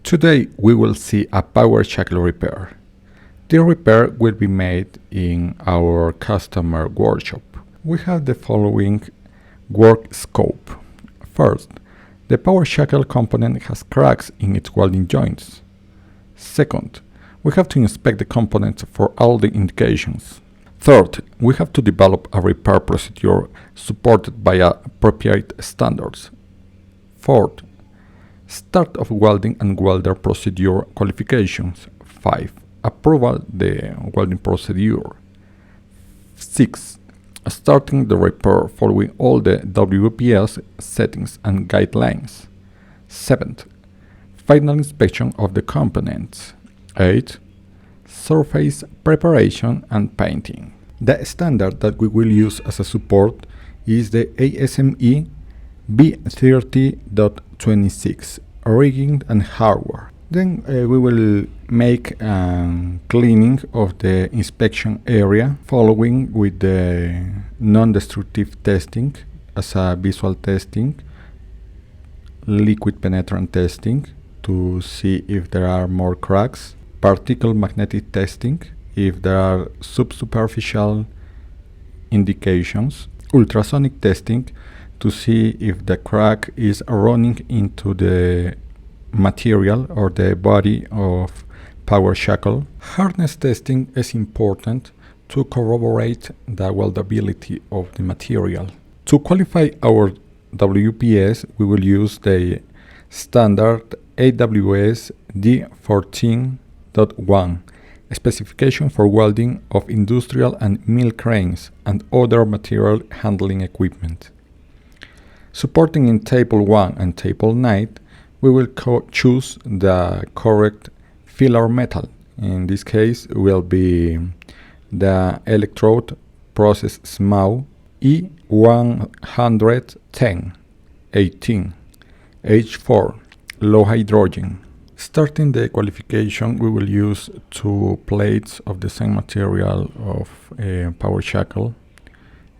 Today we will see a power shackle repair. The repair will be made in our customer workshop. We have the following work scope. First, the power shackle component has cracks in its welding joints. Second, we have to inspect the components for all the indications. Third, we have to develop a repair procedure supported by appropriate standards. Fourth, start of welding and welder procedure qualifications. 5. Approval the welding procedure. 6. Starting the repair following all the WPS settings and guidelines. 7. Final inspection of the components. 8. Surface preparation and painting. The standard that we will use as a support is the ASME B30.26 rigging and hardware. Then we will make cleaning of the inspection area, following with the non-destructive testing as a visual testing, liquid penetrant testing to see if there are more cracks, particle magnetic testing if there are subsuperficial indications, ultrasonic testing to see if the crack is running into the material or the body of power shackle. Hardness testing is important to corroborate the weldability of the material. To qualify our WPS, we will use the standard AWS D14.1 specification for welding of industrial and mill cranes and other material handling equipment. Supporting in Table 1 and Table 9, we will choose the correct filler metal. In this case, will be the electrode process SMAU E110 18 H4 low hydrogen. Starting the qualification, we will use 2 plates of the same material of power shackle,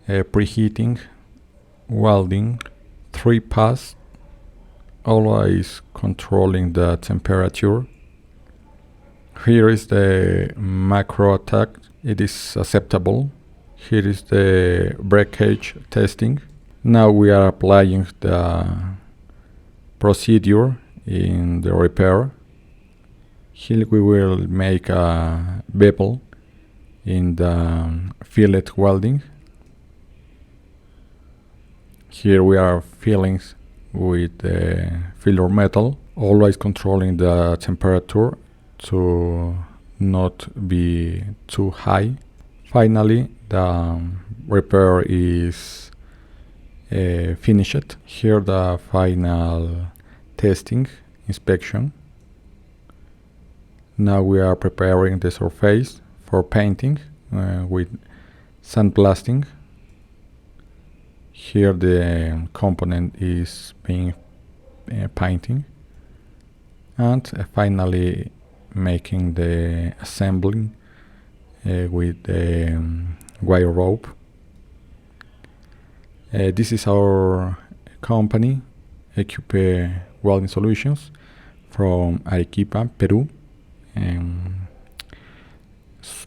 preheating, welding, 3 pass, always controlling the temperature. Here is the macro attack, it is acceptable. Here is the breakage testing. Now we are applying the procedure in the repair. Here we will make a bevel in the fillet welding. Here we are filling with the filler metal, always controlling the temperature to not be too high. Finally, the repair is finished. Here the final testing inspection. Now we are preparing the surface for painting with sandblasting. Here the component is being painting, and finally making the assembling with the wire rope. This is our company, Arequipa Welding Solutions from Arequipa, Peru.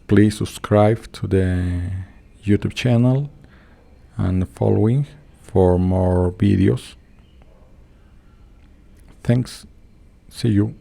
Please subscribe to the YouTube channel and following for more videos. Thanks. See you.